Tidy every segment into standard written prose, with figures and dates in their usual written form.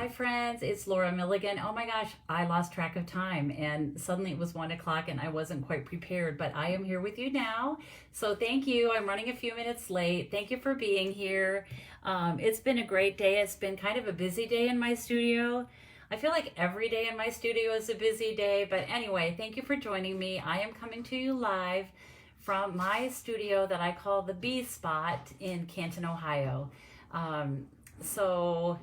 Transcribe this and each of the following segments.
Hi friends, it's Laura Milligan. Oh my gosh, I lost track of time and suddenly it was 1 o'clock and I wasn't quite prepared, but I am here with you now. So thank you. I'm running a few minutes late. Thank you for being here. It's been a great day. It's been kind of a busy day in my studio. I feel like every day in my studio is a busy day, but anyway, thank you for joining me. I am coming to you live from my studio that I call the B Spot in Canton, Ohio. So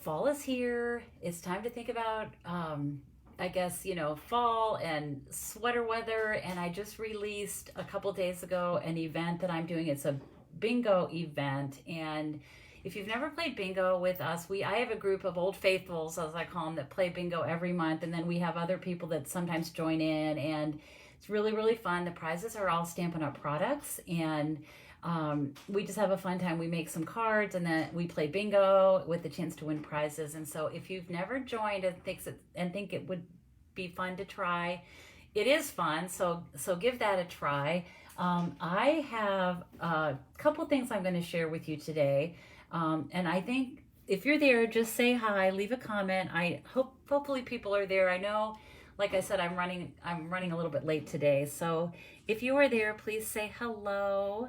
fall is here. It's time to think about, I guess, fall and sweater weather. And I just released a couple days ago an event that I'm doing. It's a bingo event. And if you've never played bingo with us, I have a group of old faithfuls, as I call them, that play bingo every month. And then we have other people that sometimes join in. And it's really, really fun. The prizes are all Stampin' Up! Products. And we just have a fun time. We make some cards and then we play bingo with the chance to win prizes. And so if you've never joined and think it would be fun to try, it is fun. So give that a try. I have a couple things I'm going to share with you today. And I think if you're there, just say hi, leave a comment. Hopefully people are there. I know, like I said, I'm running a little bit late today. So if you are there, please say hello.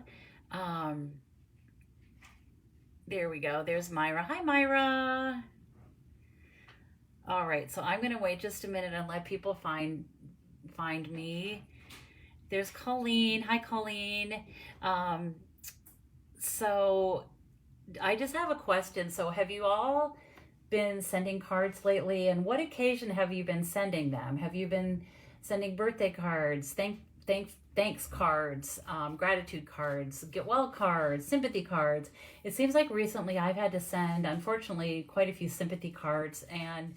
There we go. There's Myra. Hi, Myra. All right. So I'm going to wait just a minute and let people find me. There's Colleen. Hi, Colleen. So I just have a question. So have you all been sending cards lately? And what occasion have you been sending them? Have you been sending birthday cards, thanks cards, gratitude cards, get well cards, sympathy cards? It seems like recently I've had to send, unfortunately, quite a few sympathy cards. And,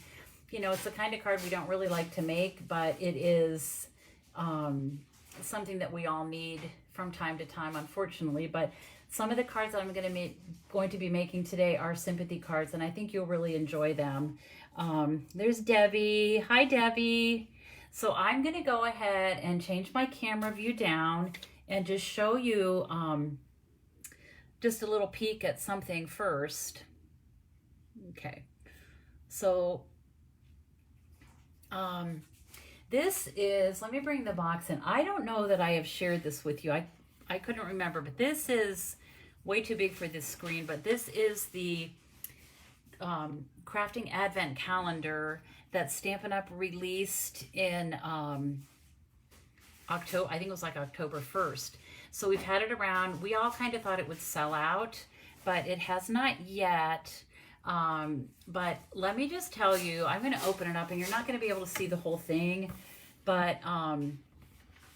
it's the kind of card we don't really like to make, but it is something that we all need from time to time, unfortunately. But some of the cards that I'm going to be making today are sympathy cards, and I think you'll really enjoy them. There's Debbie. Hi, Debbie. So I'm going to go ahead and change my camera view down and just show you just a little peek at something first. Okay. So this is, let me bring the box in. I don't know that I have shared this with you. I couldn't remember, but this is way too big for this screen, but this is the Crafting Advent Calendar that Stampin' Up! Released in October, I think it was like October 1st. So we've had it around. We all kind of thought it would sell out, but it has not yet. But let me just tell you, I'm going to open it up and you're not going to be able to see the whole thing, but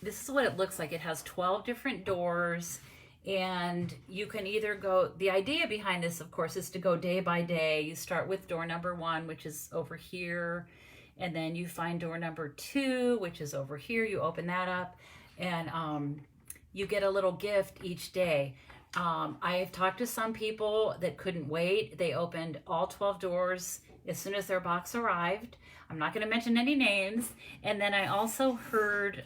this is what it looks like. It has 12 different doors, and you can either go, the idea behind this, of course, is to go day by day. You start with door number 1, which is over here, and then you find door number 2, which is over here. You open that up, and you get a little gift each day. I've talked to some people that couldn't wait. They opened all 12 doors as soon as their box arrived. I'm not going to mention any names. And then I also heard,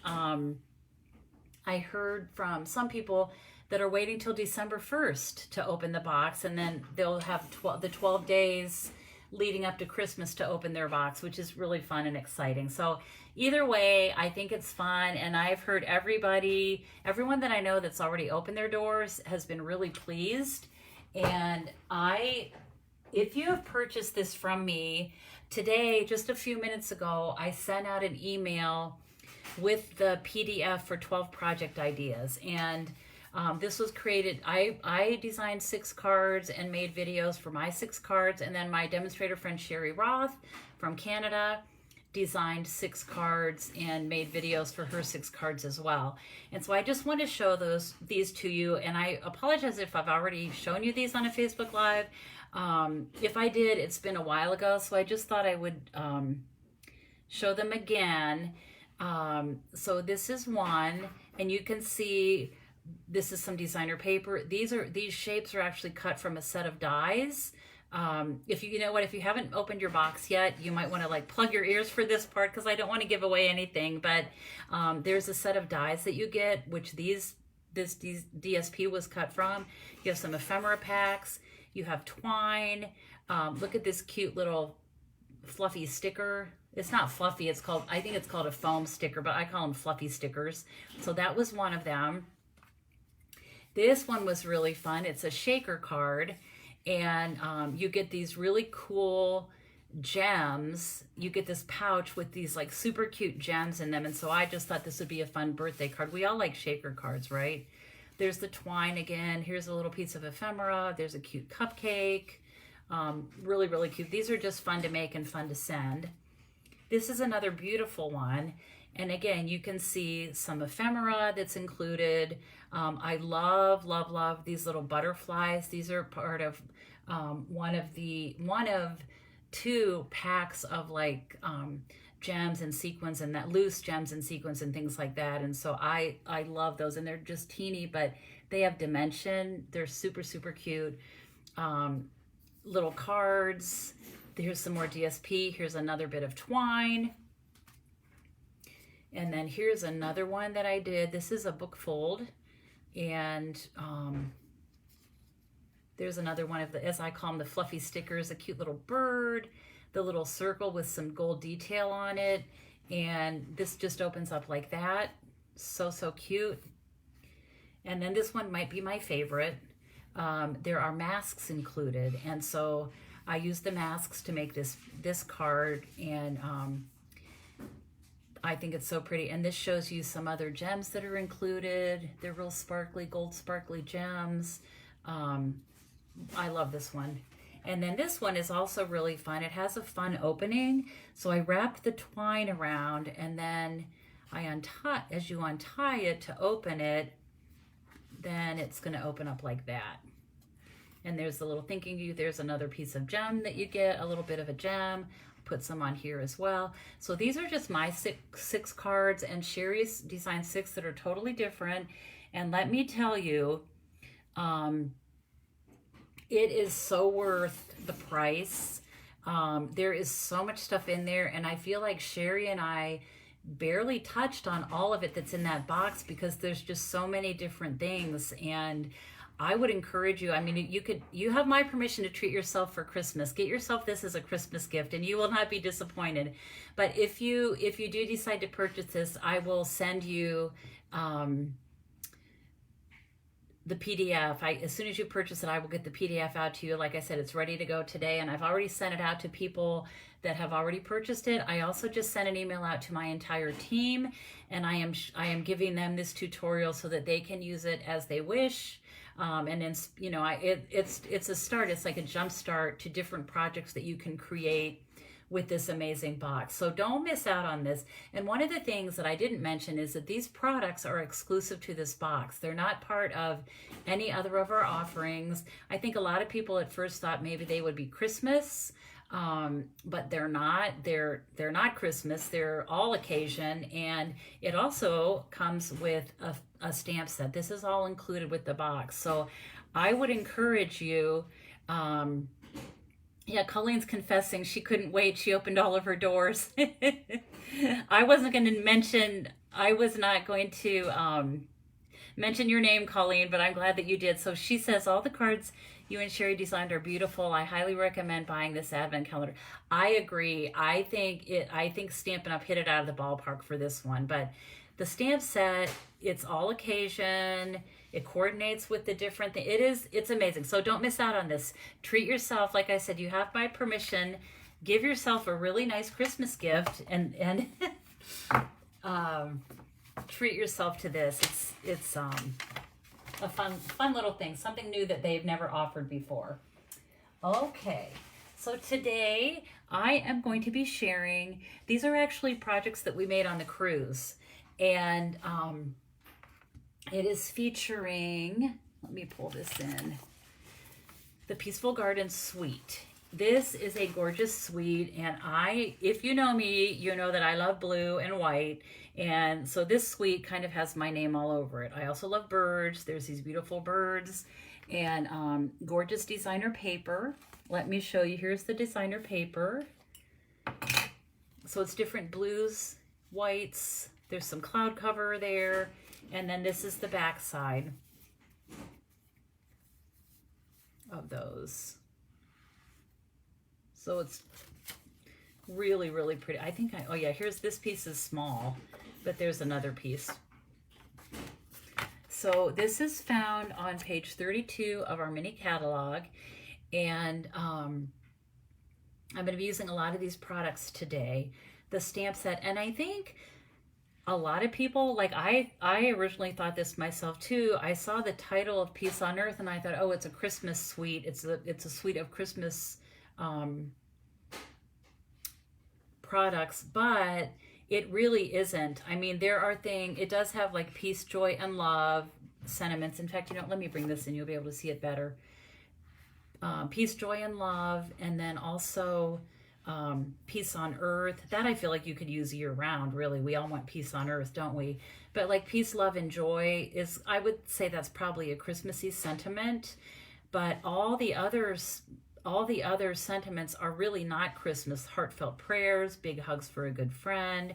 I heard from some people that are waiting till December 1st to open the box, and then they'll have the 12 days leading up to Christmas to open their box, which is really fun and exciting. So either way, I think it's fun, and I've heard everyone that I know that's already opened their doors has been really pleased. And if you have purchased this from me today, just a few minutes ago, I sent out an email with the PDF for 12 project ideas. And this was created, I designed 6 cards and made videos for my 6 cards. And then my demonstrator friend, Sherry Roth from Canada, designed 6 cards and made videos for her 6 cards as well. And so I just want to show these to you. And I apologize if I've already shown you these on a Facebook Live. If I did, it's been a while ago. So I just thought I would show them again. So this is one, and you can see this is some designer paper. These shapes are actually cut from a set of dies. If you haven't opened your box yet, you might want to like plug your ears for this part, because I don't want to give away anything, but there's a set of dies that you get, which these this DSP was cut from. You have some ephemera packs. You have twine. Look at this cute little fluffy sticker. It's not fluffy. It's called, I think it's called a foam sticker, but I call them fluffy stickers. So that was one of them. This one was really fun. It's a shaker card, and you get these really cool gems. You get this pouch with these like super cute gems in them, and so I just thought this would be a fun birthday card. We all like shaker cards, right? There's the twine again. Here's a little piece of ephemera. There's a cute cupcake. Really, really cute. These are just fun to make and fun to send. This is another beautiful one. And again, you can see some ephemera that's included. I love, love, love these little butterflies. These are part of one of two packs of like gems and sequins, and that loose gems and sequins and things like that. And so I love those, and they're just teeny, but they have dimension. They're super, super cute. Little cards. Here's some more DSP. Here's another bit of twine. And then here's another one that I did. This is a book fold. And there's another one of the, as I call them, the fluffy stickers, a cute little bird, the little circle with some gold detail on it. And this just opens up like that. So, so cute. And then this one might be my favorite. There are masks included. And so I used the masks to make this card, and I think it's so pretty. And this shows you some other gems that are included. They're real sparkly, gold sparkly gems. I love this one. And then this one is also really fun. It has a fun opening. So I wrapped the twine around, and then I untie, as you untie it to open it, then it's going to open up like that. And there's the little thinking you, there's another piece of gem that you get, a little bit of a gem. Put some on here as well. So these are just my six cards, and Sherry's designed 6 that are totally different. And let me tell you, it is so worth the price. There is so much stuff in there, and I feel like Sherry and I barely touched on all of it that's in that box because there's just so many different things. And I would encourage you, I mean, you have my permission to treat yourself for Christmas. Get yourself this as a Christmas gift, and you will not be disappointed. But if you do decide to purchase this, I will send you the PDF. As soon as you purchase it, I will get the PDF out to you. Like I said, it's ready to go today, and I've already sent it out to people that have already purchased it. I also just sent an email out to my entire team, and I am giving them this tutorial so that they can use it as they wish. And then, you know, it's a start. It's like a jump start to different projects that you can create with this amazing box. So don't miss out on this. And one of the things that I didn't mention is that these products are exclusive to this box. They're not part of any other of our offerings. I think a lot of people at first thought maybe they would be Christmas, but they're not. They're not Christmas. They're all occasion, and it also comes with a stamp set. This is all included with the box. So I would encourage you. Yeah, Colleen's confessing she couldn't wait. She opened all of her doors. I was not going to mention your name, Colleen, but I'm glad that you did. So she says, all the cards you and Sherry designed are beautiful. I highly recommend buying this advent calendar. I agree. I think Stampin' Up! Hit it out of the ballpark for this one. But the stamp set, it's all occasion. It coordinates with the different things. It's amazing. So don't miss out on this. Treat yourself. Like I said, you have my permission. Give yourself a really nice Christmas gift and treat yourself to this. It's a fun little thing, something new that they've never offered before. Okay, so today I am going to be sharing, these are actually projects that we made on the cruise, and it is featuring, let me pull this in, the Peaceful Garden Suite. This is a gorgeous suite, and if you know me, you know that I love blue and white, and so this suite kind of has my name all over it. I also love birds. There's these beautiful birds, and gorgeous designer paper. Let me show you. Here's the designer paper. So it's different blues, whites. There's some cloud cover there. And then this is the back side of those. So it's really, really pretty. I think oh yeah, here's this piece is small, but there's another piece. So this is found on page 32 of our mini catalog. And I'm going to be using a lot of these products today. The stamp set. And I think a lot of people, like I originally thought this myself too. I saw the title of Peace on Earth and I thought, oh, it's a Christmas suite. It's a suite of Christmas products, but it really isn't. I mean, there are things, it does have like peace, joy, and love sentiments. In fact, you know, let me bring this in. You'll be able to see it better. Peace, joy, and love, and then also peace on earth. That I feel like you could use year round, really. We all want peace on earth, don't we? But like peace, love, and joy is, I would say that's probably a Christmassy sentiment, but all the other sentiments are really not Christmas. Heartfelt prayers, big hugs for a good friend,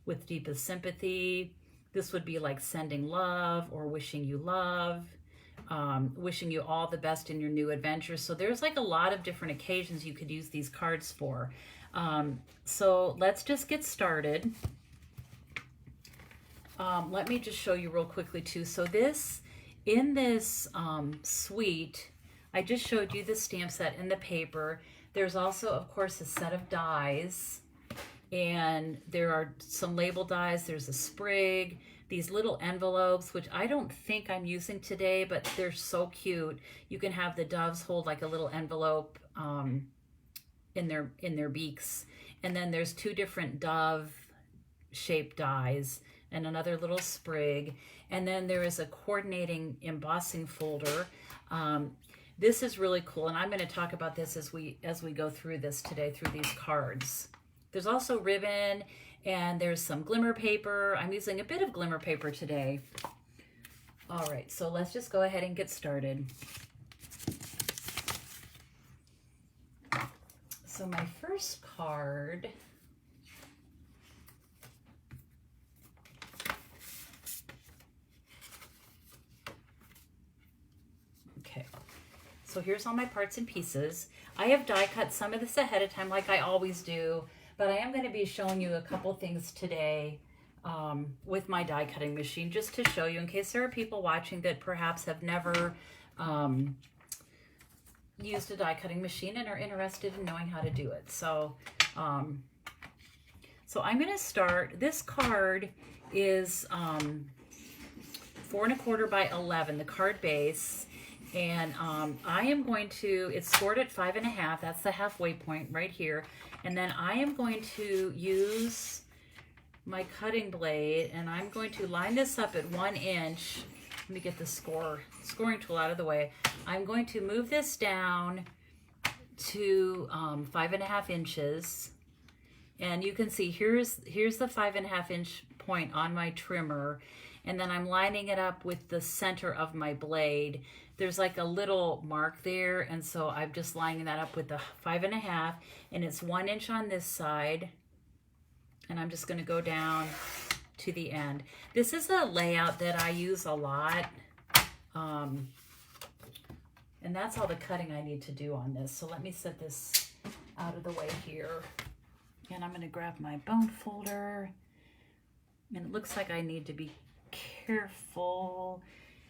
with deepest sympathy. This would be like sending love or wishing you love. Wishing you all the best in your new adventures. So there's like a lot of different occasions you could use these cards for. So let's just get started. Let me just show you real quickly too. So in this suite, I just showed you the stamp set and the paper. There's also, of course, a set of dies, and there are some label dies. There's a sprig, these little envelopes, which I don't think I'm using today, but they're so cute. You can have the doves hold like a little envelope in their beaks. And then there's two different dove shaped dies and another little sprig. And then there is a coordinating embossing folder. This is really cool, and I'm going to talk about this as we go through this today, through these cards. There's also ribbon, and there's some glimmer paper. I'm using a bit of glimmer paper today. All right, so let's just go ahead and get started. So my first card, okay, so here's all my parts and pieces. I have die cut some of this ahead of time like I always do, but I am going to be showing you a couple things today with my die cutting machine, just to show you in case there are people watching that perhaps have never used a die cutting machine and are interested in knowing how to do it. So, so I'm going to start. This card is 4 1/4 by 11, the card base. And I am going to, it's scored at 5 1/2. That's the halfway point right here. And then I am going to use my cutting blade, and I'm going to line this up at 1 inch. Let me get the scoring tool out of the way. I'm going to move this down to 5 1/2 inches. And you can see here's the 5 1/2 inch point on my trimmer. And then I'm lining it up with the center of my blade. There's like a little mark there, and so I'm just lining that up with the 5 1/2, and it's 1 inch on this side. And I'm just going to go down to the end. This is a layout that I use a lot, and that's all the cutting I need to do on this. So let me set this out of the way here, and I'm going to grab my bone folder. And it looks like I need to be careful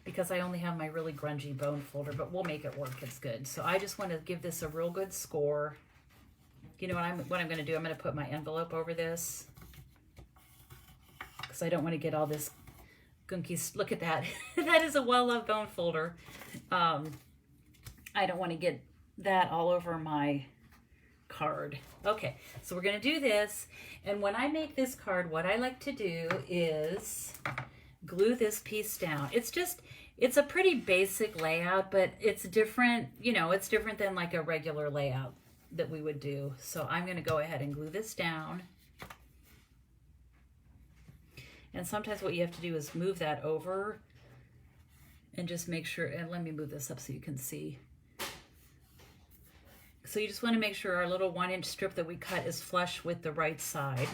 because I only have my really grungy bone folder, but we'll make it work. It's good. So I just want to give this a real good score. You know what I'm going to do? I'm going to put my envelope over this because I don't want to get all this gunky. Look at that. That is a well-loved bone folder. I don't want to get that all over my card. Okay, so we're going to do this. And when I make this card, what I like to do is glue this piece down. It's a pretty basic layout, but it's different, you know, it's different than like a regular layout that we would do. So I'm going to go ahead and glue this down. And sometimes what you have to do is move that over and just make sure, and let me move this up so you can see. So you just want to make sure our little 1 inch strip that we cut is flush with the right side.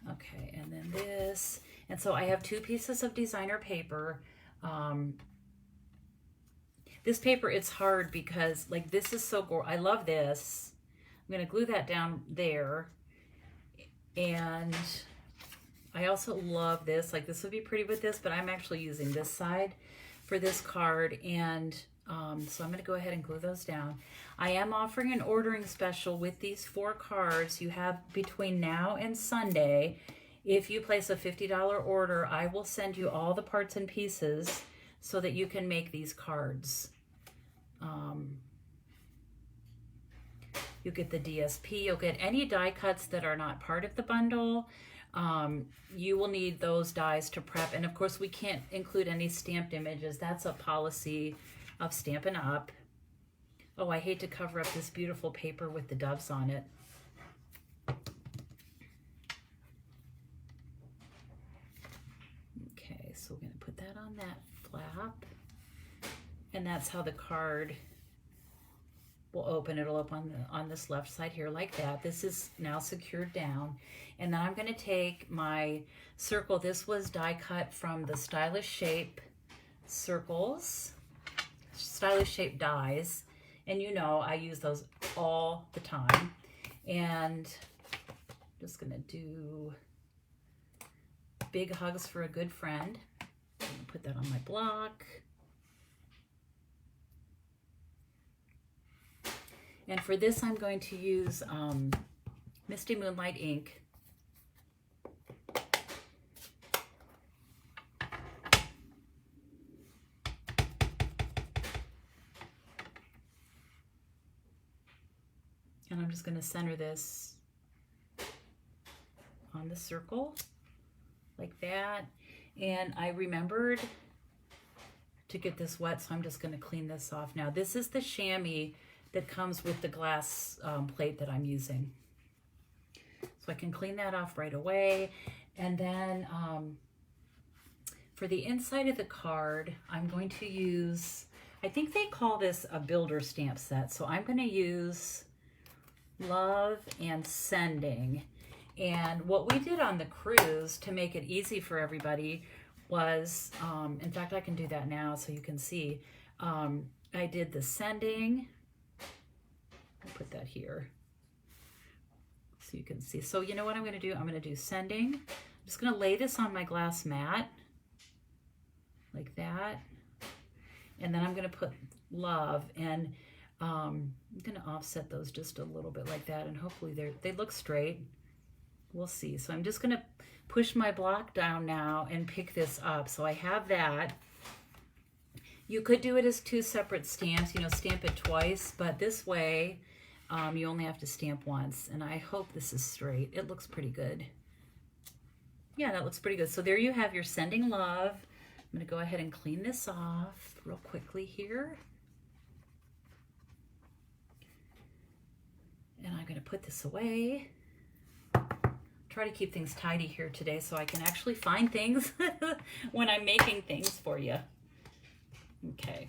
Okay, and then this. And so I have 2 pieces of designer paper. This paper, it's hard because like this is so gorgeous. I love this. I'm going to glue that down there. And I also love this. Like this would be pretty with this, but I'm actually using this side for this card. And so I'm going to go ahead and glue those down. I am offering an ordering special with these 4 cards. You have between now and Sunday. If you place a $50 order, I will send you all the parts and pieces so that you can make these cards. You'll get the DSP, you'll get any die cuts that are not part of the bundle. You will need those dies to prep. And of course, we can't include any stamped images. That's a policy of Stampin' Up. Oh, I hate to cover up this beautiful paper with the doves on it. Okay, so we're going to put that on that flap. And that's how the card will open. It'll open on this left side here like that. This is now secured down. And then I'm going to take my circle. This was die cut from the Stylish Shape circles, Stylish Shape dies. And you know I use those all the time. And I'm just going to do big hugs for a good friend. I'm going to put that on my block. And for this, I'm going to use Misty Moonlight ink. And I'm just going to center this on the circle like that. And I remembered to get this wet, so I'm just going to clean this off now. This is the chamois that comes with the glass plate that I'm using. So I can clean that off right away. And then for the inside of the card, I'm going to use, I think they call this a builder stamp set. So I'm going to use Love and Sending. And what we did on the cruise to make it easy for everybody was, in fact, I can do that now so you can see. I did the sending. I'll put that here so you can see. So you know what I'm going to do? I'm going to do sending. I'm just going to lay this on my glass mat like that. And then I'm going to put love, and I'm going to offset those just a little bit like that, and hopefully they look straight. We'll see. So I'm just going to push my block down now and pick this up. So I have that. You could do it as 2 separate stamps, you know, stamp it twice, but this way you only have to stamp once. And I hope this is straight. It looks pretty good. Yeah, that looks pretty good. So there you have your Sending Love. I'm going to go ahead and clean this off real quickly here. And I'm going to put this away. Try to keep things tidy here today so I can actually find things when I'm making things for you. Okay.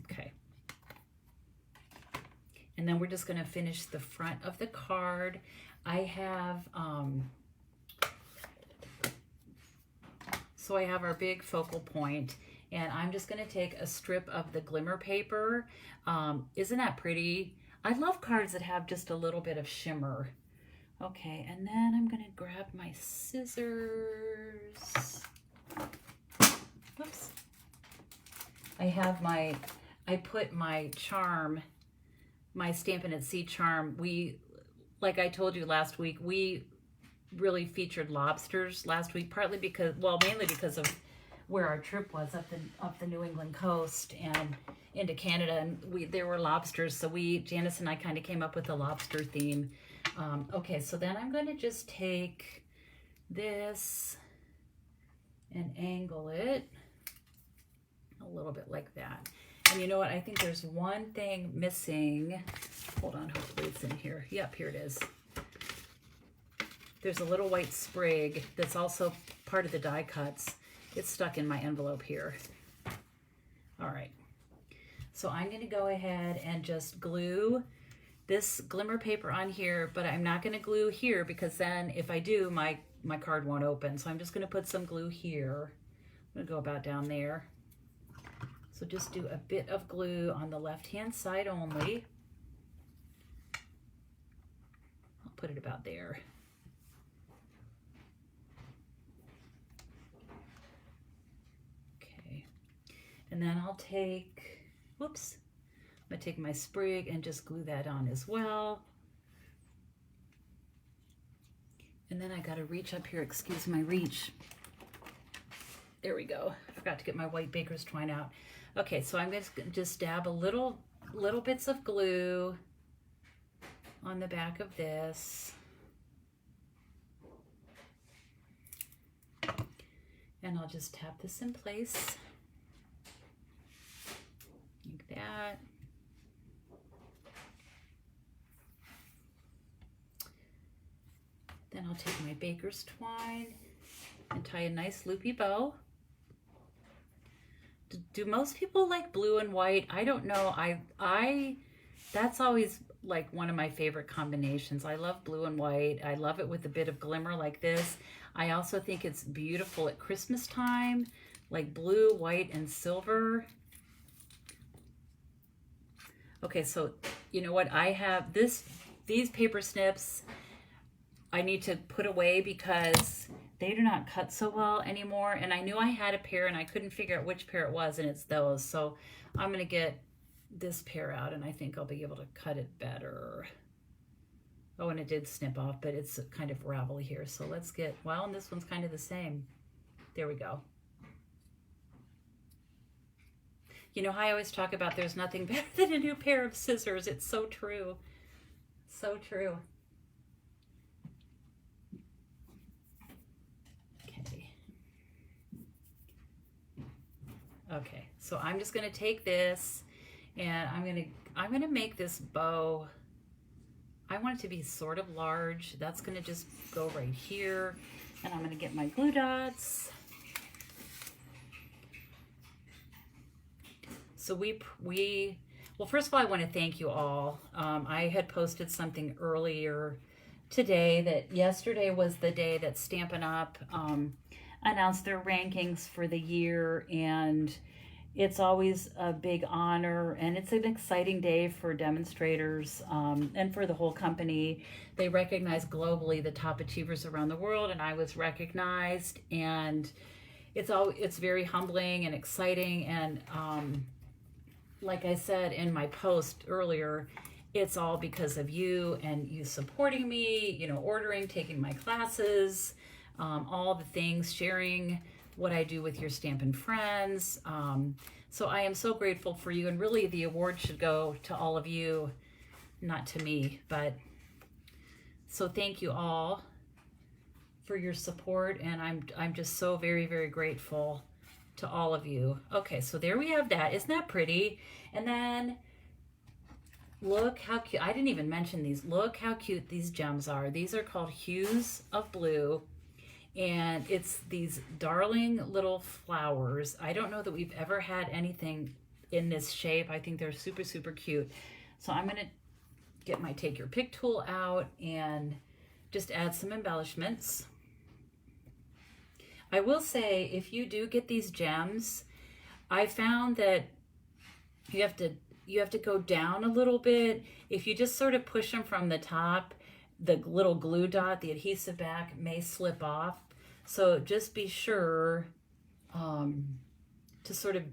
Okay. And then we're just going to finish the front of the card. I have, so I have our big focal point, and I'm just going to take a strip of the glimmer paper. Isn't that pretty? I love cards that have just a little bit of shimmer. Okay, and then I'm going to grab my scissors. Whoops. I put my charm, my Stampin' at Sea charm. Like I told you last week, we really featured lobsters last week, partly because, well, mainly because of where our trip was up the New England coast and into Canada, and there were lobsters, so Janice and I kind of came up with a lobster theme. Okay, so then I'm going to just take this and angle it a little bit like that. And you know what? I think there's one thing missing. Hold on, hopefully it's in here. Yep, here it is. There's a little white sprig that's also part of the die cuts. It's stuck in my envelope here. All right. So I'm going to go ahead and just glue this glimmer paper on here, but I'm not going to glue here because then if I do, my card won't open. So I'm just going to put some glue here. I'm going to go about down there. So just do a bit of glue on the left-hand side only. I'll put it about there. Okay. And then I'll take, whoops, I'm going to take my sprig and just glue that on as well. And then I got to reach up here, excuse my reach. There we go. I forgot to get my white baker's twine out. Okay, so I'm just going to just dab a little bits of glue on the back of this. And I'll just tap this in place. Like that. Then I'll take my baker's twine and tie a nice loopy bow. Do most people like blue and white? I don't know. That's always like one of my favorite combinations. I love blue and white. I love it with a bit of glimmer like this. I also think it's beautiful at Christmas time, like blue, white, and silver. Okay, so you know what? I have these paper snips I need to put away because they do not cut so well anymore. And I knew I had a pair and I couldn't figure out which pair it was, and it's those. So I'm going to get this pair out and I think I'll be able to cut it better. Oh, and it did snip off, but it's kind of ravelly here. So let's get, well, and this one's kind of the same. There we go. You know, I always talk about there's nothing better than a new pair of scissors. It's so true. So true. Okay, so I'm just going to take this and I'm going to make this bow. I want it to be sort of large. That's going to just go right here. And I'm going to get my glue dots. So well, first of all, I want to thank you all. I had posted something earlier today that yesterday was the day that Stampin' Up! Announced their rankings for the year, and it's always a big honor and it's an exciting day for demonstrators and for the whole company. They recognize globally the top achievers around the world, and I was recognized, and it's very humbling and exciting. And like I said in my post earlier, it's all because of you and you supporting me, you know, ordering, taking my classes, all the things, sharing what I do with your Stampin' friends. So I am so grateful for you, and really the award should go to all of you, not to me, but so thank you all for your support, and I'm just so very, very grateful to all of you. Okay, so there we have that. Isn't that pretty? And then look how cute. I didn't even mention these. Look how cute these gems are. These are called Hues of Blue. And it's these darling little flowers. I don't know that we've ever had anything in this shape. I think they're super, super cute. So I'm going to get my Take Your Pick tool out and just add some embellishments. I will say, if you do get these gems, I found that you have to go down a little bit. If you just sort of push them from the top, the little glue dot, the adhesive back may slip off. So just be sure to sort of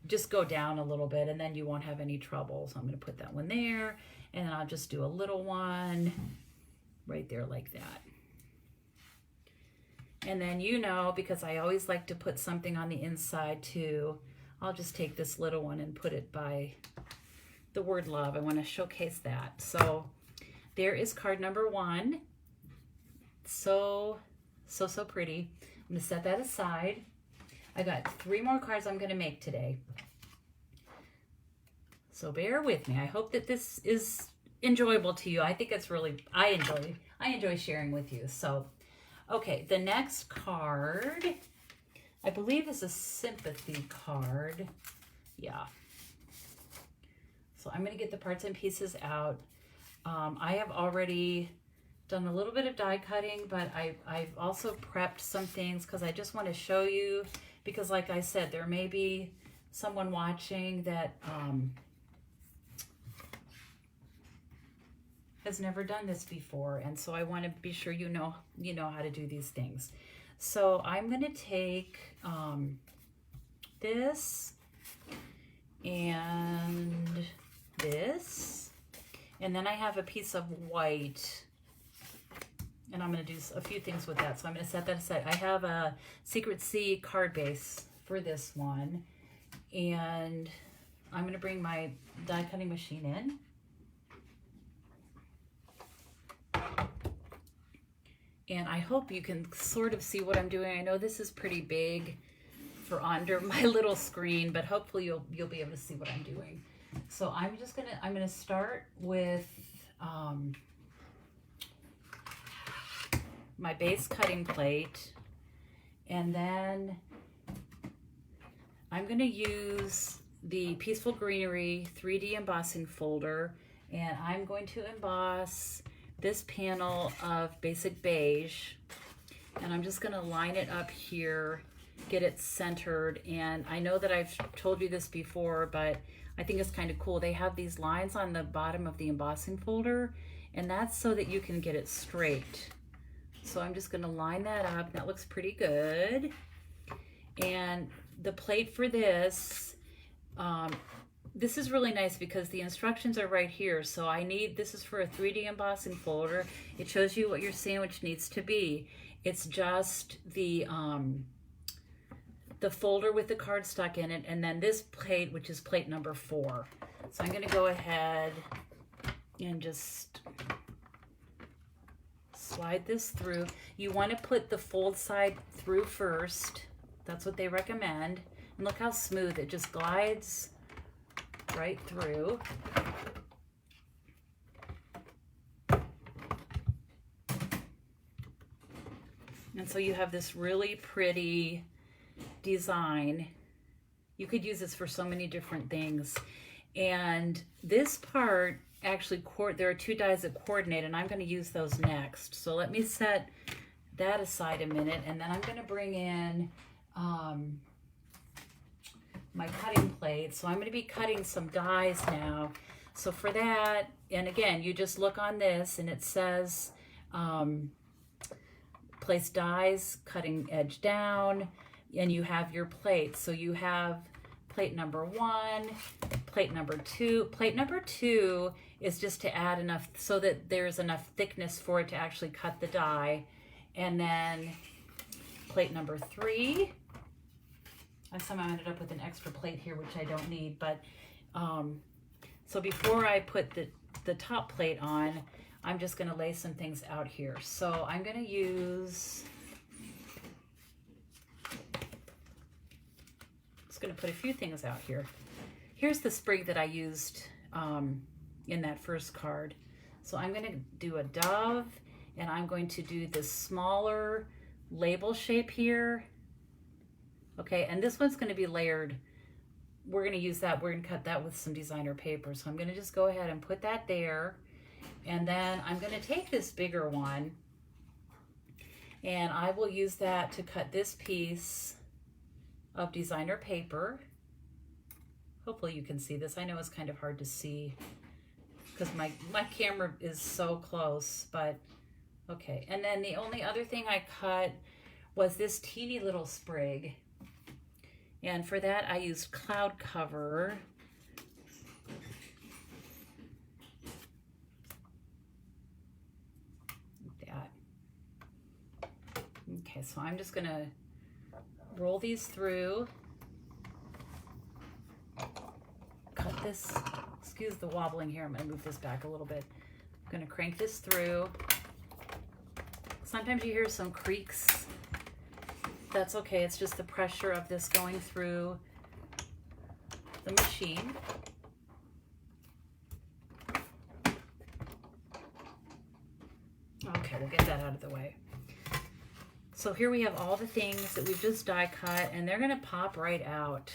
just go down a little bit, and then you won't have any trouble. So I'm going to put that one there, and then I'll just do a little one right there like that. And then, you know, because I always like to put something on the inside too, I'll just take this little one and put it by the word love. I want to showcase that. So there is card number 1. So pretty. I'm going to set that aside. I got 3 more cards I'm going to make today. So bear with me. I hope that this is enjoyable to you. I think it's really, I enjoy sharing with you. So, okay, the next card, I believe is a sympathy card. Yeah. So I'm going to get the parts and pieces out. I have already done a little bit of die cutting, but I've also prepped some things because I just want to show you, because like I said, there may be someone watching that has never done this before, and so I want to be sure you know how to do these things. So I'm going to take this and this, and then I have a piece of white, and I'm going to do a few things with that. So I'm going to set that aside. I have a Secret C card base for this one, and I'm going to bring my die cutting machine in. And I hope you can sort of see what I'm doing. I know this is pretty big for under my little screen, but hopefully you'll be able to see what I'm doing. So I'm gonna start with my base cutting plate, and then I'm gonna use the Peaceful Greenery 3D embossing folder, and I'm going to emboss this panel of basic beige, and I'm just gonna line it up here, get it centered. And I know that I've told you this before, but I think it's kind of cool. They have these lines on the bottom of the embossing folder, and that's so that you can get it straight. So I'm just gonna line that up. That looks pretty good. And the plate for this, this is really nice because the instructions are right here. So this is for a 3D embossing folder. It shows you what your sandwich needs to be. It's just the folder with the cardstock in it, and then this plate, which is plate number 4. So I'm gonna go ahead and just slide this through. You wanna put the fold side through first. That's what they recommend. And look how smooth it just glides right through. And so you have this really pretty design. You could use this for so many different things. And this part actually, there are 2 dies that coordinate, and I'm going to use those next. So let me set that aside a minute, and then I'm going to bring in my cutting plate. So I'm going to be cutting some dies now. So for that, and again, you just look on this and it says place dies, cutting edge down, and you have your plate. So you have plate number 1, plate number 2. Plate number 2 is just to add enough so that there's enough thickness for it to actually cut the die. And then plate number 3. I somehow ended up with an extra plate here, which I don't need, but so before I put the top plate on, I'm just gonna lay some things out here. So I'm gonna use, just gonna put a few things out here. Here's the sprig that I used in that first card. So I'm gonna do a dove, and I'm going to do this smaller label shape here. Okay, and this one's going to be layered. We're going to use that. We're going to cut that with some designer paper. So I'm going to just go ahead and put that there. And then I'm going to take this bigger one, and I will use that to cut this piece of designer paper. Hopefully you can see this. I know it's kind of hard to see because my camera is so close, but okay. And then the only other thing I cut was this teeny little sprig. And for that, I used cloud cover. Like that. Okay, so I'm just gonna roll these through. Cut this, excuse the wobbling here, I'm gonna move this back a little bit. I'm gonna crank this through. Sometimes you hear some creaks. That's okay, it's just the pressure of this going through the machine. Okay, we'll get that out of the way. So here we have all the things that we've just die cut, and they're gonna pop right out.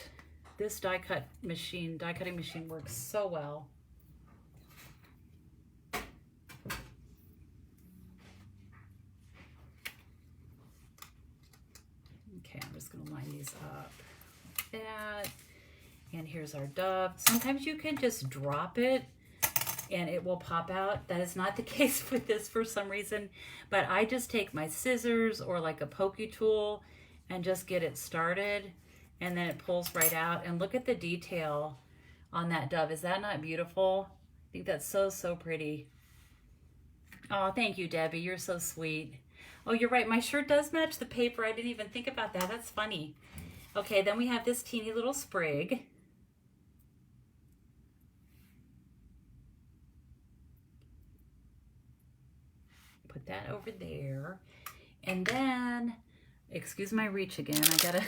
This die cutting machine works so well. going to line these up like that. And here's our dove. Sometimes you can just drop it and it will pop out. That is not the case with this for some reason, but I just take my scissors or like a pokey tool and just get it started, and then it pulls right out. And look at the detail on that dove. Is that not beautiful? I think that's so, so pretty. Oh, thank you, Debbie. You're so sweet. Oh, you're right. My shirt does match the paper. I didn't even think about that. That's funny. Okay, then we have this teeny little sprig. Put that over there. And then, excuse my reach again. I gotta...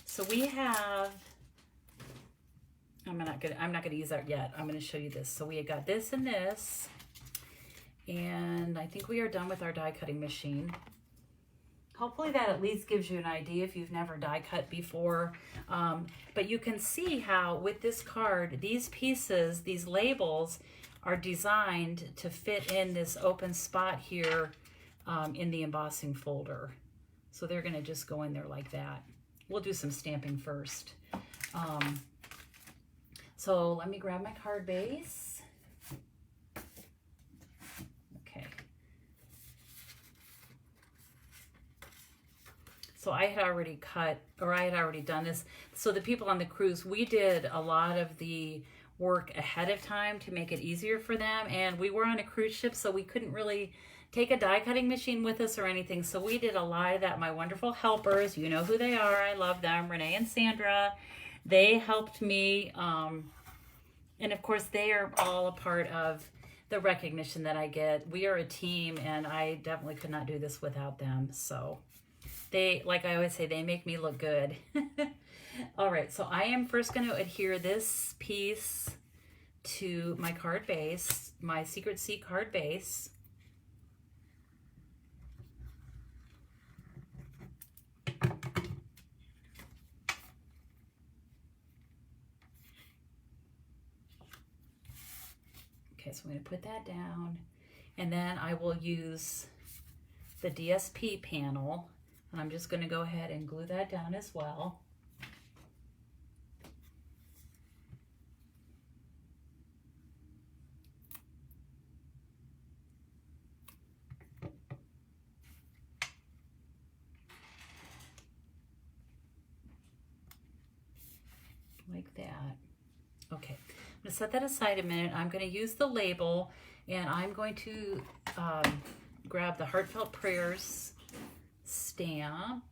So we have... I'm not gonna use that yet. I'm gonna show you this. So we got this and this. And I think we are done with our die cutting machine. Hopefully that at least gives you an idea if you've never die cut before. But you can see how with this card, these pieces, these labels are designed to fit in this open spot here in the embossing folder. So they're gonna just go in there like that. We'll do some stamping first. So let me grab my card base. Okay. So I had already cut, or I had already done this. So the people on the cruise, we did a lot of the work ahead of time to make it easier for them. And we were on a cruise ship, so we couldn't really take a die cutting machine with us or anything. So we did a lot of that. My wonderful helpers, you know who they are. I love them, Renee and Sandra. They helped me. And of course, they are all a part of the recognition that I get. We are a team, and I definitely could not do this without them. So they, like I always say, they make me look good. All right, so I am first going to adhere this piece to my card base, my Secret Sea card base. Okay, so I'm going to put that down, and then I will use the DSP panel, and I'm just going to go ahead and glue that down as well. Like that. Okay, I'm going to set that aside a minute. I'm going to use the label, and I'm going to grab the Heartfelt Prayers stamp.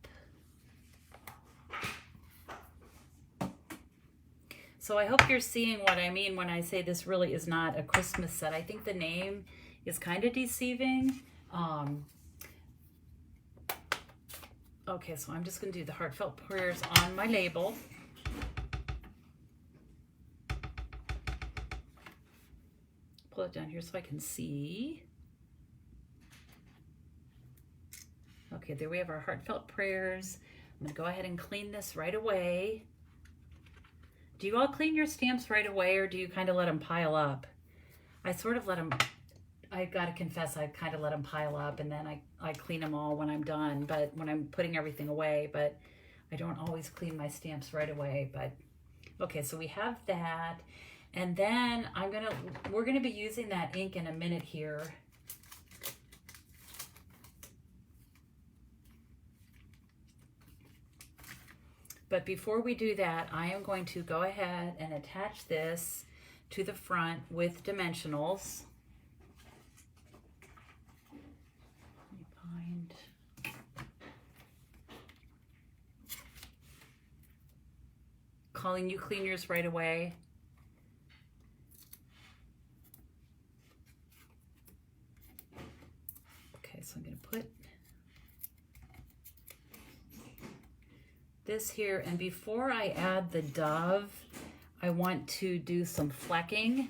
So I hope you're seeing what I mean when I say this really is not a Christmas set. I think the name is kind of deceiving. Okay, so I'm just going to do the Heartfelt Prayers on my label. Pull it down here so I can see. Okay, there we have our Heartfelt Prayers. I'm going to go ahead and clean this right away. Do you all clean your stamps right away, or do you kind of let them pile up? I sort of let them, I got to confess, I kind of let them pile up, and then I clean them all when I'm done, but when I'm putting everything away, but I don't always clean my stamps right away. But okay, so we have that. And then we're gonna be using that ink in a minute here. But before we do that, I am going to go ahead and attach this to the front with dimensionals. Let me find. Colleen, you clean yours right away. So I'm going to put this here, and before I add the dove, I want to do some flecking.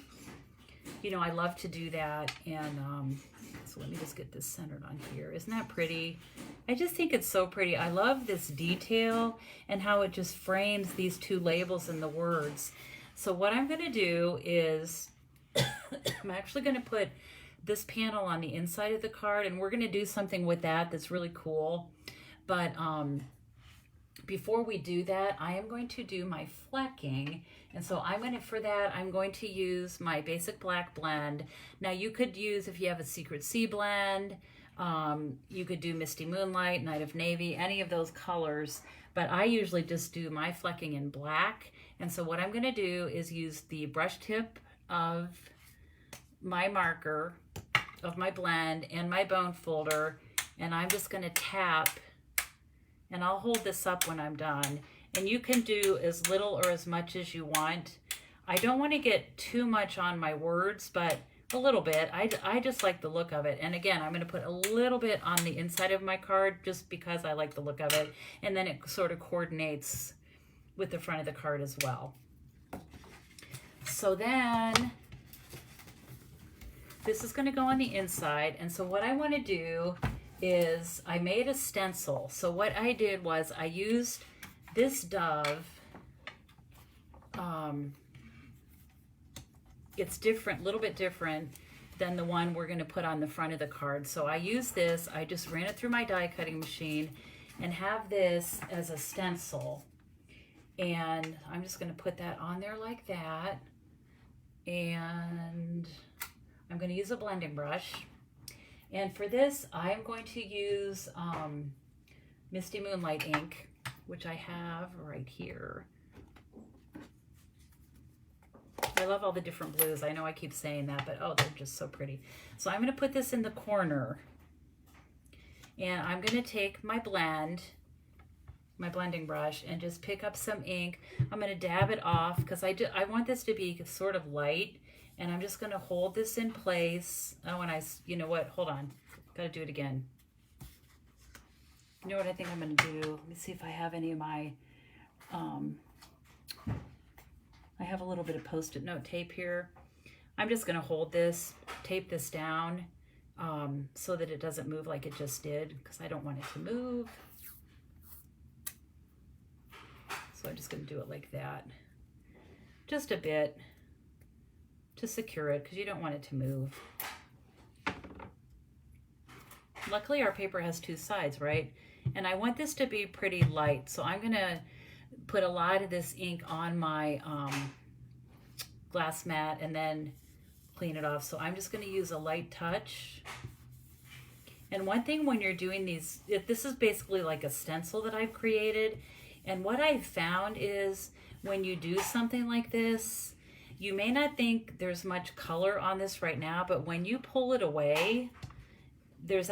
You know, I love to do that, and so let me just get this centered on here. Isn't that pretty? I just think it's so pretty. I love this detail and how it just frames these two labels and the words. So what I'm going to do is I'm actually going to put this panel on the inside of the card, and we're going to do something with that that's really cool. But before we do that, I am going to do my flecking. And so for that, I'm going to use my basic black blend. Now you could use, if you have a Secret Sea blend, you could do Misty Moonlight, Night of Navy, any of those colors. But I usually just do my flecking in black. And so what I'm going to do is use the brush tip of my marker, of my blend, and my bone folder, and I'm just going to tap, and I'll hold this up when I'm done. And you can do as little or as much as you want. I don't want to get too much on my words, but a little bit. I just like the look of it. And again, I'm going to put a little bit on the inside of my card just because I like the look of it. And then it sort of coordinates with the front of the card as well. So then this is going to go on the inside. And so what I want to do is I made a stencil. So what I did was I used this dove. It's different, a little bit different than the one we're going to put on the front of the card. So I use this, I just ran it through my die cutting machine and have this as a stencil. And I'm just going to put that on there like that. And I'm going to use a blending brush. And for this, I am going to use Misty Moonlight ink, which I have right here. I love all the different blues. I know I keep saying that, but oh, they're just so pretty. So I'm going to put this in the corner. And I'm going to take my blend, my blending brush, and just pick up some ink. I'm going to dab it off because I want this to be sort of light. And I'm just going to hold this in place. Oh, and you know what? Hold on. Got to do it again. You know what I think I'm going to do? Let me see if I have any of my, I have a little bit of Post-it note tape here. I'm just going to hold this, tape this down so that it doesn't move like it just did because I don't want it to move. So I'm just going to do it like that. Just a bit to secure it because you don't want it to move. Luckily our paper has two sides, right? And I want this to be pretty light, so I'm going to put a lot of this ink on my glass mat and then clean it off. So I'm just going to use a light touch. And one thing when you're doing these, this is basically like a stencil that I've created. And what I've found is when you do something like this, you may not think there's much color on this right now, but when you pull it away, there's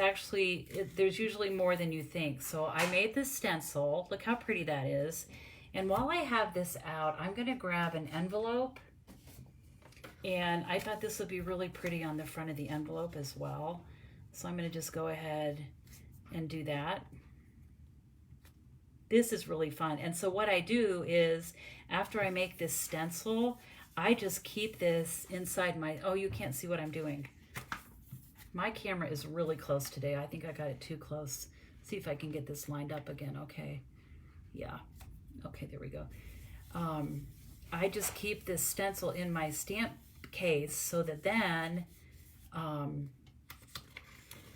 usually more than you think. So I made this stencil. Look how pretty that is. And while I have this out, I'm going to grab an envelope. And I thought this would be really pretty on the front of the envelope as well. So I'm going to just go ahead and do that. This is really fun. And so what I do is after I make this stencil, I just keep this inside my, oh, you can't see what I'm doing. My camera is really close today. I think I got it too close. See if I can get this lined up again. Okay. Yeah. Okay, there we go. I just keep this stencil in my stamp case so that then,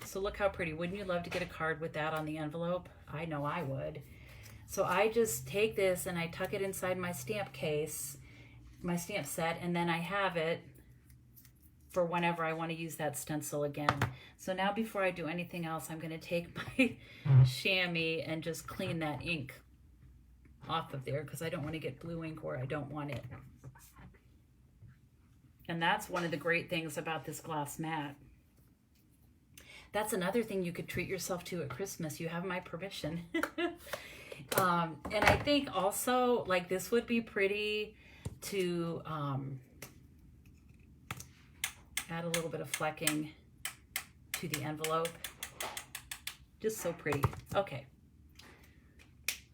so look how pretty. Wouldn't you love to get a card with that on the envelope? I know I would. So I just take this and I tuck it inside my stamp case, my stamp set, and then I have it for whenever I want to use that stencil again. So now before I do anything else, I'm going to take my chamois and just clean that ink off of there because I don't want to get blue ink where I don't want it. And that's one of the great things about this glass mat. That's another thing you could treat yourself to at Christmas. You have my permission. And I think also, like, this would be pretty to add a little bit of flecking to the envelope. Just so pretty. Okay.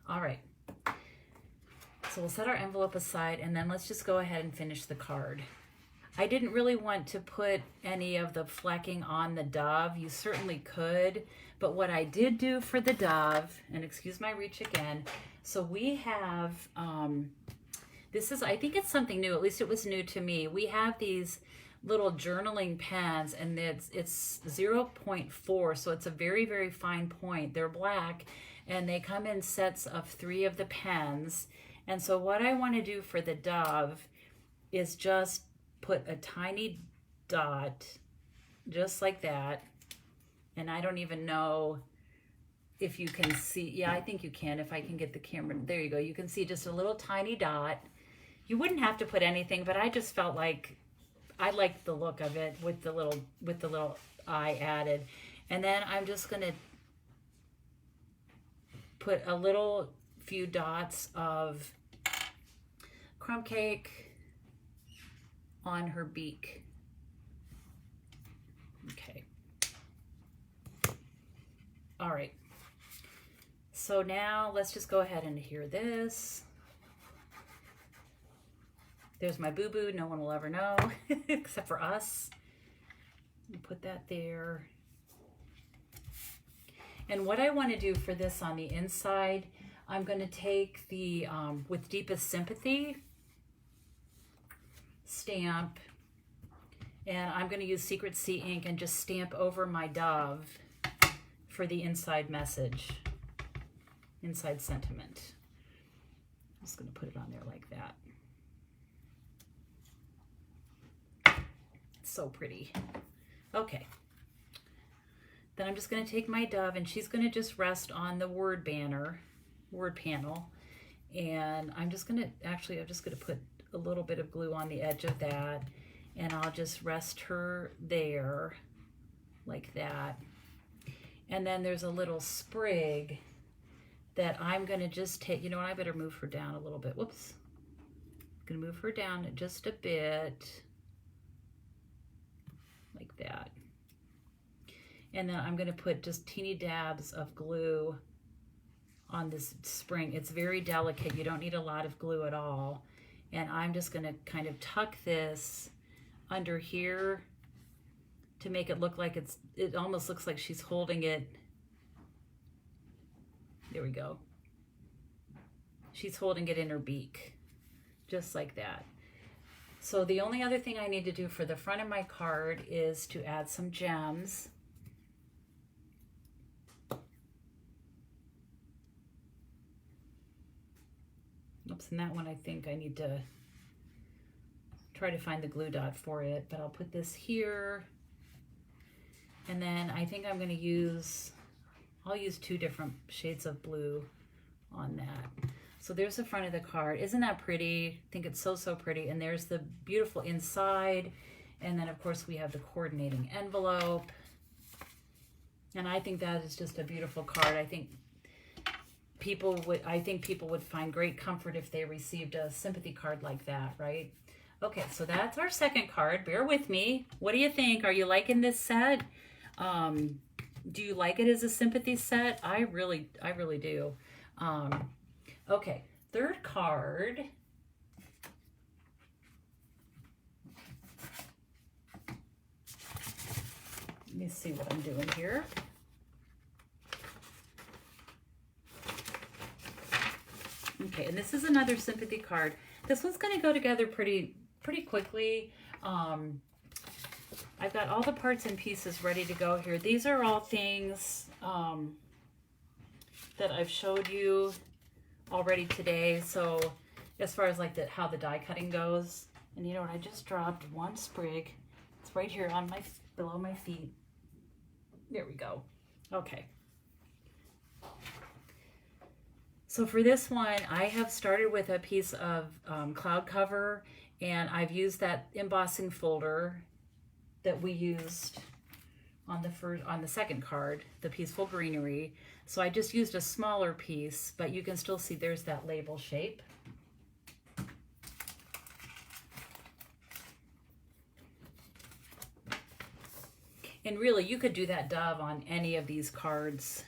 All right. So we'll set our envelope aside and then let's just go ahead and finish the card. I didn't really want to put any of the flecking on the dove. You certainly could, but what I did do for the dove, and excuse my reach again, so we have, this is, I think it's something new, at least it was new to me. We have these little journaling pens, and it's 0.4, so it's a very, very fine point. They're black, and they come in sets of 3 of the pens. And so what I want to do for the dove is just put a tiny dot, just like that. And I don't even know if you can see. Yeah, I think you can, if I can get the camera. There you go. You can see just a little tiny dot. You wouldn't have to put anything, but I just felt like I liked the look of it with the little eye added. And then I'm just going to put a little few dots of crumb cake on her beak. Okay. All right. So now let's just go ahead and hear this. There's my boo-boo. No one will ever know except for us. Put that there. And what I want to do for this on the inside, I'm going to take the With Deepest Sympathy stamp, and I'm going to use Secret Sea ink and just stamp over my dove for the inside message, inside sentiment. I'm just going to put it on there like that. It's so pretty. Okay. Then I'm just going to take my dove, and she's going to just rest on the word panel. And I'm just going to, actually, I'm just going to put a little bit of glue on the edge of that, and I'll just rest her there like that. And then there's a little sprig that I'm going to just take. You know what? I better move her down a little bit. Whoops. I'm going to move her down just a bit like that. And then I'm going to put just teeny dabs of glue on this spring. It's very delicate. You don't need a lot of glue at all. And I'm just going to kind of tuck this under here to make it look like it almost looks like she's holding it. There we go. She's holding it in her beak, just like that. So the only other thing I need to do for the front of my card is to add some gems. Oops, and that one I think I need to try to find the glue dot for it, but I'll put this here. And then I think I'm going to use, I'll use 2 different shades of blue on that. So there's the front of the card. Isn't that pretty? I think it's so, so pretty. And there's the beautiful inside. And then of course we have the coordinating envelope. And I think that is just a beautiful card. I think people would find great comfort if they received a sympathy card like that, right? Okay, so that's our second card. Bear with me. What do you think? Are you liking this set? Do you like it as a sympathy set? I really do. Okay, third card. Let me see what I'm doing here. Okay, and this is another sympathy card. This one's going to go together pretty quickly. I've got all the parts and pieces ready to go here. These are all things that I've showed you already today. So as far as like how the die cutting goes, and you know what, I just dropped one sprig. It's right here on below my feet. There we go. Okay. So for this one, I have started with a piece of cloud cover, and I've used that embossing folder that we used on the second card, the Peaceful Greenery. So I just used a smaller piece, but you can still see there's that label shape. And really, you could do that dove on any of these cards.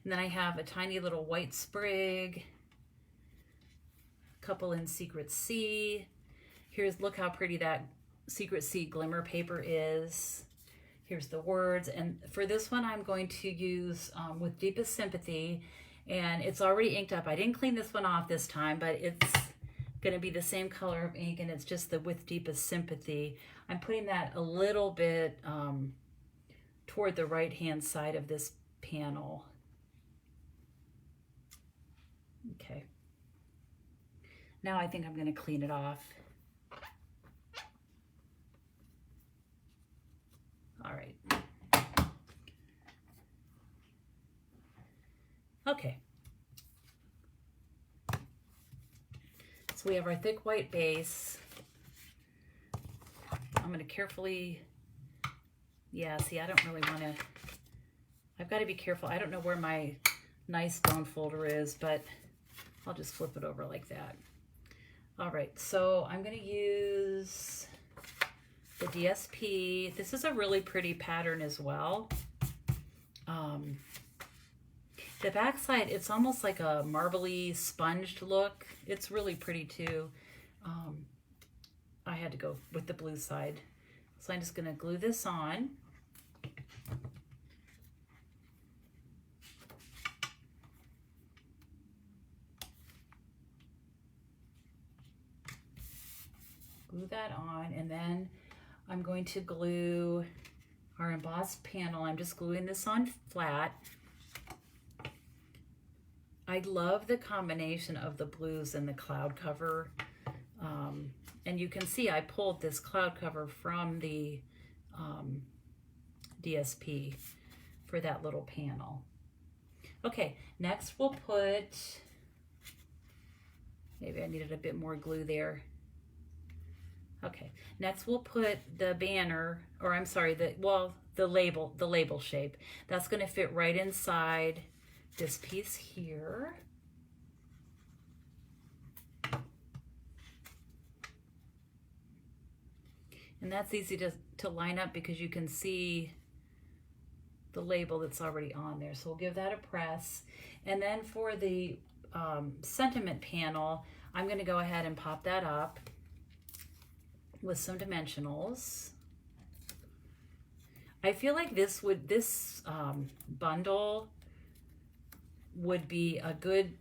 And then I have a tiny little white sprig, a couple in Secret Sea. Look how pretty that Secret Sea glimmer paper is. Here's the words. And for this one, I'm going to use With Deepest Sympathy, and it's already inked up. I didn't clean this one off this time, but it's going to be the same color of ink, and it's just the With Deepest Sympathy. I'm putting that a little bit toward the right-hand side of this panel. Okay. Now I think I'm going to clean it off. All right. Okay. So we have our thick white base. I'm going to carefully, yeah, see, I don't really want to, I've got to be careful. I don't know where my nice bone folder is, but I'll just flip it over like that. All right, so I'm going to use the DSP. This is a really pretty pattern as well. The back side, it's almost like a marbly sponged look. It's really pretty too. I had to go with the blue side. So I'm just going to glue this on. Glue that on, and then I'm going to glue our embossed panel. I'm just gluing this on flat. I love the combination of the blues and the cloud cover. And you can see I pulled this cloud cover from the DSP for that little panel. Okay, next we'll put, maybe I needed a bit more glue there. Okay, next we'll put the banner, or I'm sorry, the label shape. That's going to fit right inside this piece here. And that's easy to line up because you can see the label that's already on there. So we'll give that a press. And then for the sentiment panel, I'm going to go ahead and pop that up with some dimensionals. I feel like this bundle would be a good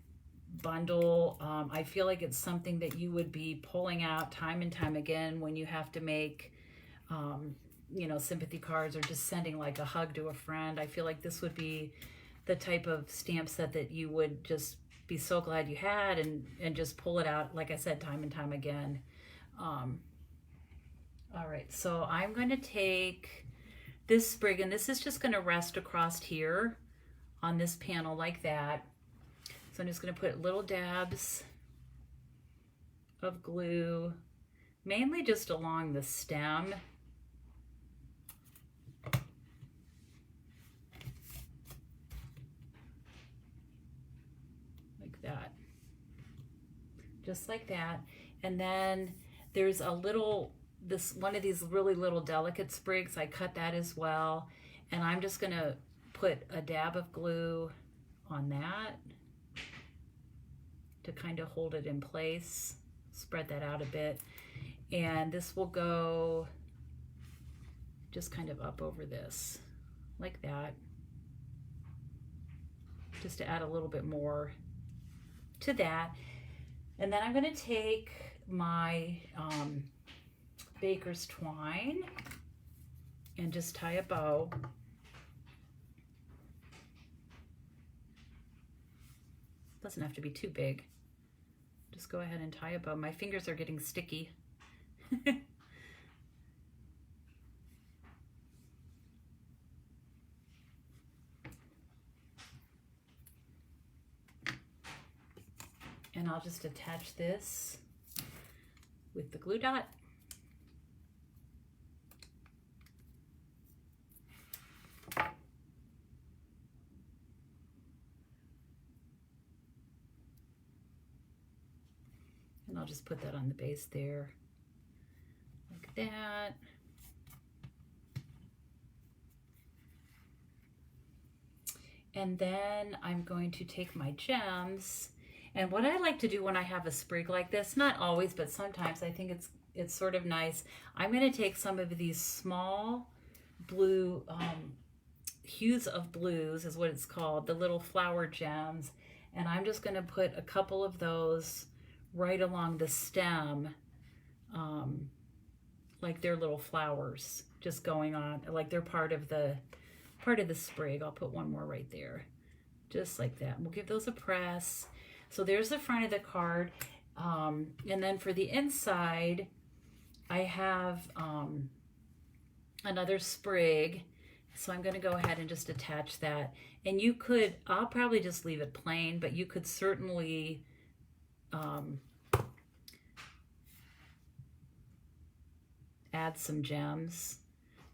bundle. I feel like it's something that you would be pulling out time and time again when you have to make you know, sympathy cards or just sending like a hug to a friend. I feel like this would be the type of stamp set that you would just be so glad you had and just pull it out, like I said, time and time again. All right, so I'm going to take this sprig, and this is just going to rest across here on this panel like that. So I'm just going to put little dabs of glue, mainly just along the stem. Like that. Just like that. And then there's a little, one of these really little delicate sprigs. I cut that as well. And I'm just going to put a dab of glue on that to kind of hold it in place. Spread that out a bit. And this will go just kind of up over this, like that. Just to add a little bit more to that. And then I'm going to take my baker's twine and just tie a bow. Doesn't have to be too big. Just go ahead and tie a bow. My fingers are getting sticky. And I'll just attach this with the glue dot. And I'll just put that on the base there, like that. And then I'm going to take my gems. And what I like to do when I have a sprig like this, not always, but sometimes, I think it's sort of nice. I'm going to take some of these small blue, hues of blues is what it's called, the little flower gems. And I'm just going to put a couple of those right along the stem, like they're little flowers just going on, like they're part of the sprig. I'll put one more right there, just like that. We'll give those a press. So there's the front of the card. And then for the inside, I have another sprig. So I'm going to go ahead and just attach that. And you could, I'll probably just leave it plain, but you could certainly add some gems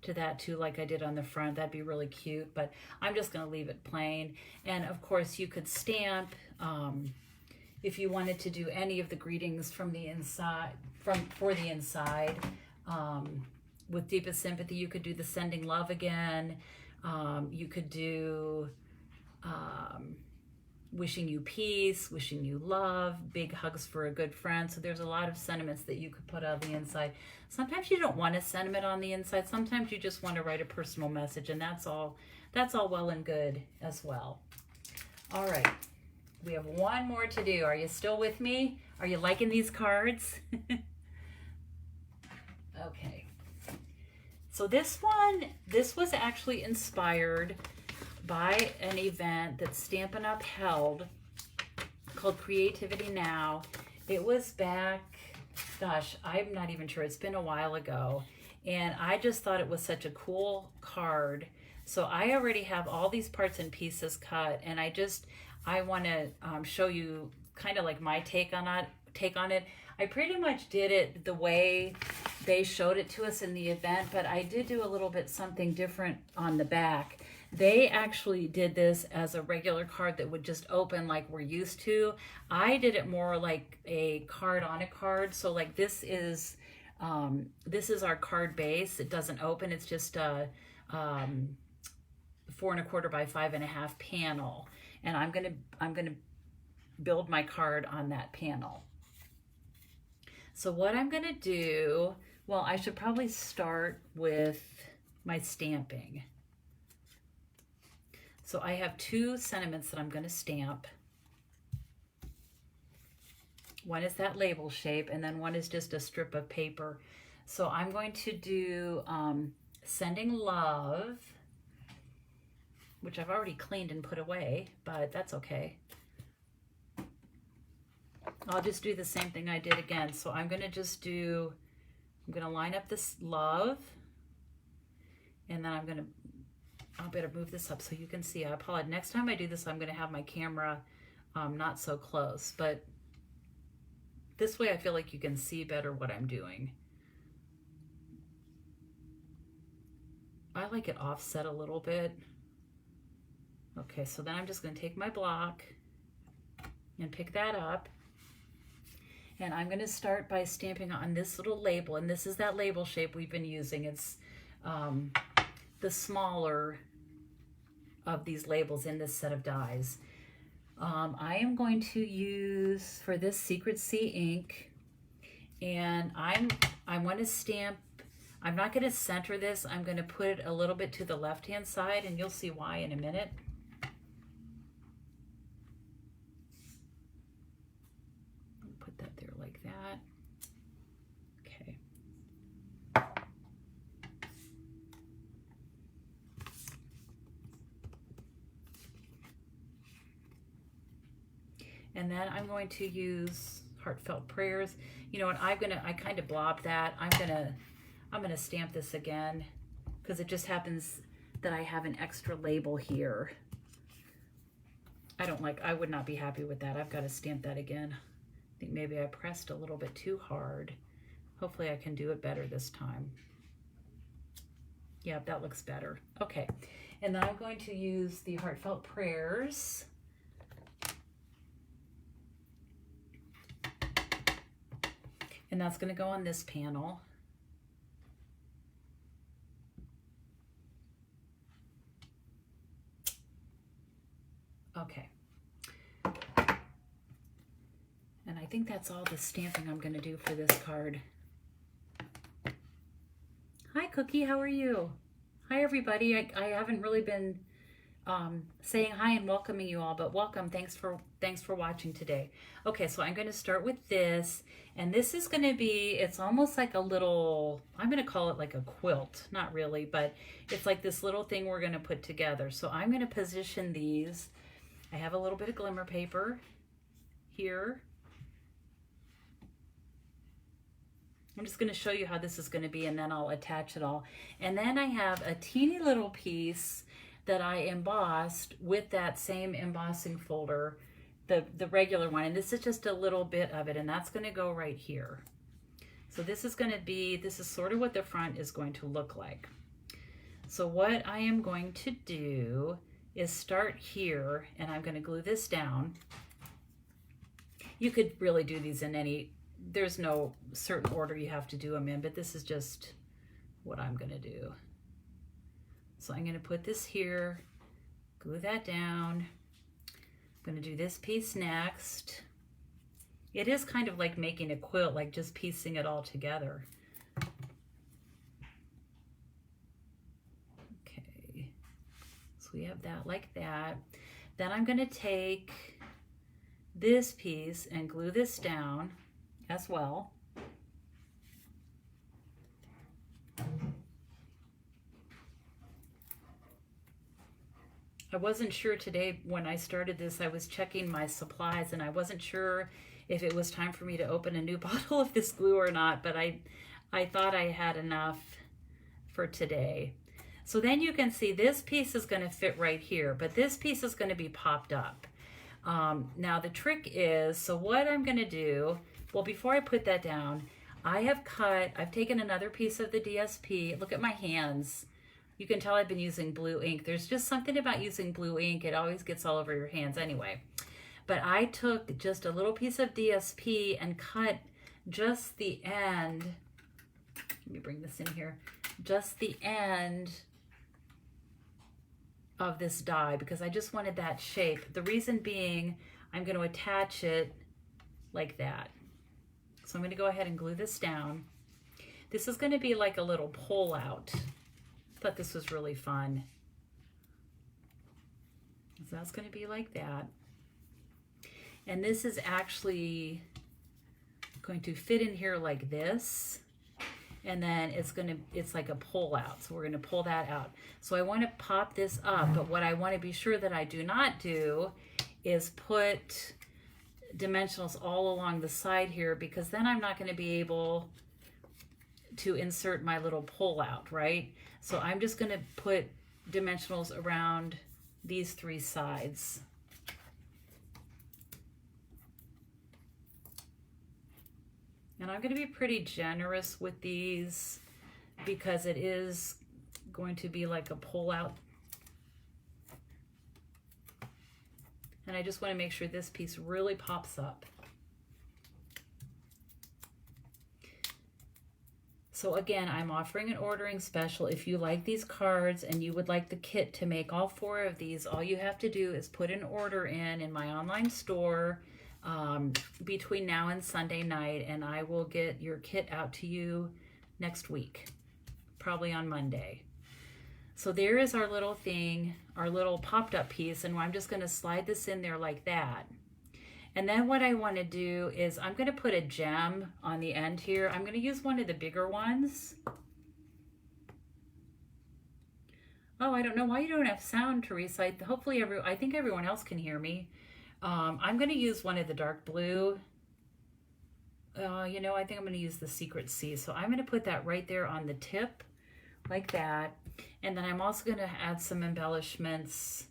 to that too, like I did on the front. That'd be really cute, but I'm just going to leave it plain. And of course you could stamp if you wanted to do any of the greetings from the inside, for the inside. With Deepest Sympathy, you could do the Sending Love Again. You could do Wishing You Peace, Wishing You Love, Big Hugs for a Good Friend. So there's a lot of sentiments that you could put on the inside. Sometimes you don't want a sentiment on the inside. Sometimes you just want to write a personal message, and that's all well and good as well. All right, we have one more to do. Are you still with me? Are you liking these cards? Okay. So this was actually inspired by an event that Stampin' Up! Held called Creativity Now. It was back, gosh, I'm not even sure. It's been a while ago. And I just thought it was such a cool card. So I already have all these parts and pieces cut. And I want to show you kind of like my take on it. I pretty much did it the way they showed it to us in the event, but I did do a little bit something different on the back. They actually did this as a regular card that would just open like we're used to. I did it more like a card on a card. So like this is our card base. It doesn't open. It's just a 4 1/4 by 5.5 panel. And I'm gonna build my card on that panel. So what I'm gonna do, well, I should probably start with my stamping. So I have 2 sentiments that I'm going to stamp. One is that label shape, and then one is just a strip of paper. So I'm going to do Sending Love, which I've already cleaned and put away, but that's okay. I'll just do the same thing I did again. So I'm going to line up this love, and then I'll better move this up so you can see. I apologize. Next time I do this, I'm going to have my camera not so close, but this way I feel like you can see better what I'm doing. I like it offset a little bit. Okay, so then I'm just going to take my block and pick that up. And I'm going to start by stamping on this little label, and this is that label shape we've been using. It's the smaller of these labels in this set of dies. I am going to use for this Secret Sea ink, and I want to stamp. I'm not going to center this. I'm going to put it a little bit to the left-hand side, and you'll see why in a minute. Put that there like that. Okay. And then I'm going to use Heartfelt Prayers. You know what, I kind of blobbed that. I'm gonna stamp this again because it just happens that I have an extra label here. I would not be happy with that. I've got to stamp that again. I think maybe I pressed a little bit too hard. Hopefully I can do it better this time. Yeah, that looks better. Okay, and then I'm going to use the Heartfelt Prayers. And that's going to go on this panel. Okay. And I think that's all the stamping I'm going to do for this card. Hi, Cookie. How are you? Hi, everybody. I haven't really been saying hi and welcoming you all, but welcome. Thanks for watching today. Okay, so I'm going to start with this, and this is going to be, it's almost like a little, I'm going to call it like a quilt. Not really, but it's like this little thing we're going to put together. So I'm going to position these. I have a little bit of glimmer paper here. I'm just going to show you how this is going to be, and then I'll attach it all. And then I have a teeny little piece that I embossed with that same embossing folder, the regular one. And this is just a little bit of it, and that's going to go right here. So this is going to be, this is sort of what the front is going to look like. So what I am going to do is start here, and I'm going to glue this down. You could really do these in any, there's no certain order you have to do them in, but this is just what I'm going to do. So I'm going to put this here, glue that down. I'm going to do this piece next. It is kind of like making a quilt, like just piecing it all together. Okay, so we have that like that. Then I'm going to take this piece and glue this down as well. I wasn't sure today when I started this, I was checking my supplies and I wasn't sure if it was time for me to open a new bottle of this glue or not, but I thought I had enough for today. So then you can see this piece is going to fit right here, but this piece is going to be popped up. Now the trick is, so what I'm going to do, well, before I put that down, I've taken another piece of the DSP. Look at my hands. You can tell I've been using blue ink. There's just something about using blue ink. It always gets all over your hands anyway. But I took just a little piece of DSP and cut just the end. Let me bring this in here. Just the end of this die because I just wanted that shape. The reason being, I'm going to attach it like that. So I'm going to go ahead and glue this down. This is going to be like a little pull out. Thought this was really fun. So that's going to be like that. And this is actually going to fit in here like this. And then it's like a pull out. So we're going to pull that out. So I want to pop this up, but what I want to be sure that I do not do is put dimensionals all along the side here, because then I'm not going to be able to insert my little pull out, right? So I'm just going to put dimensionals around these three sides. And I'm going to be pretty generous with these because it is going to be like a pull out. And I just want to make sure this piece really pops up. So again, I'm offering an ordering special. If you like these cards and you would like the kit to make all 4 of these, all you have to do is put an order in my online store between now and Sunday night, and I will get your kit out to you next week, probably on Monday. So there is our little thing, our little popped up piece, and I'm just going to slide this in there like that. And then what I want to do is I'm going to put a gem on the end here. I'm going to use one of the bigger ones. Oh, I don't know why you don't have sound, Teresa. Hopefully I think everyone else can hear me. I'm going to use one of the dark blue. You know, I think I'm going to use the Secret Sea. So I'm going to put that right there on the tip like that. And then I'm also going to add some embellishments.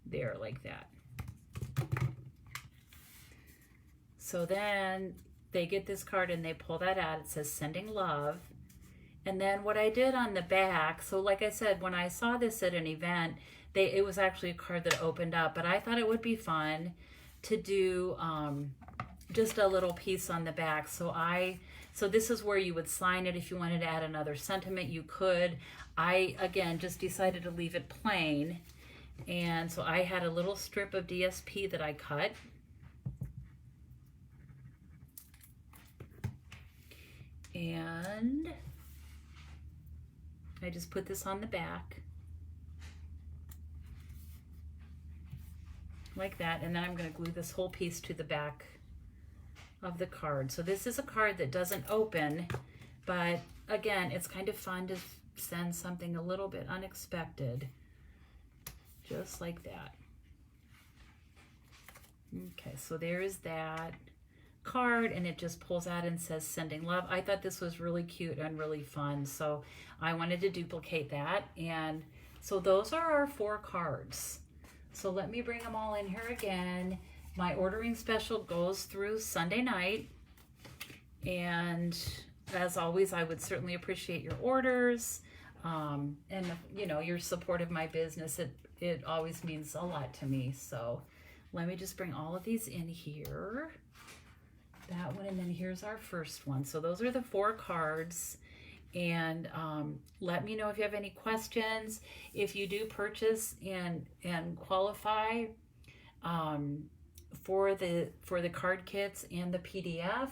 There, like that. So then they get this card and they pull that out. It says sending love. And then what I did on the back, so like I said, when I saw this at an event, it was actually a card that opened up, but I thought it would be fun to do just a little piece on the back. So this is where you would sign it. If you wanted to add another sentiment, you could. I, again, just decided to leave it plain. And so I had a little strip of DSP that I cut. And I just put this on the back like that, and then I'm going to glue this whole piece to the back of the card. So this is a card that doesn't open, but again, it's kind of fun to send something a little bit unexpected, just like that. Okay, so there's that card, and it just pulls out and says sending love. I thought this was really cute and really fun, so I wanted to duplicate that. And so those are our 4 cards. So let me bring them all in here again. My ordering special goes through Sunday night, and as always, I would certainly appreciate your orders, and you know, your support of my business. It always means a lot to me. So let me just bring all of these in here. That one, and then here's our first one. So those are the 4 cards, and let me know if you have any questions. If you do purchase and qualify for the card kits and the PDF,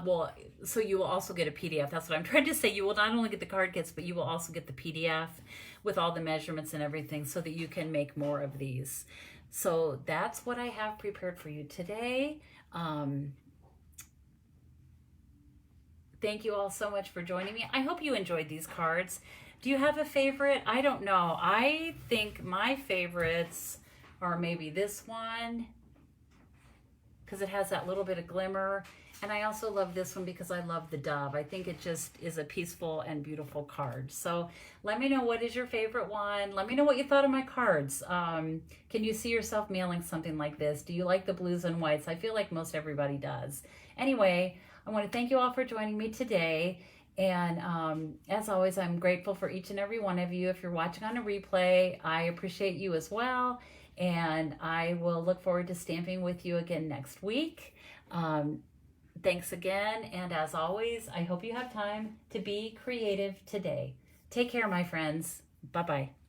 well, so you will also get a PDF. That's what I'm trying to say. You will not only get the card kits, but you will also get the PDF with all the measurements and everything, so that you can make more of these. So that's what I have prepared for you today. Thank you all so much for joining me. I hope you enjoyed these cards. Do you have a favorite? I don't know. I think my favorites are maybe this one, because it has that little bit of glimmer. And I also love this one because I love the dove. I think it just is a peaceful and beautiful card. So let me know, what is your favorite one? Let me know what you thought of my cards. Can you see yourself mailing something like this? Do you like the blues and whites? I feel like most everybody does. Anyway, I want to thank you all for joining me today. And as always, I'm grateful for each and every one of you. If you're watching on a replay, I appreciate you as well. And I will look forward to stamping with you again next week. Thanks again, and as always, I hope you have time to be creative today. Take care, my friends. Bye-bye.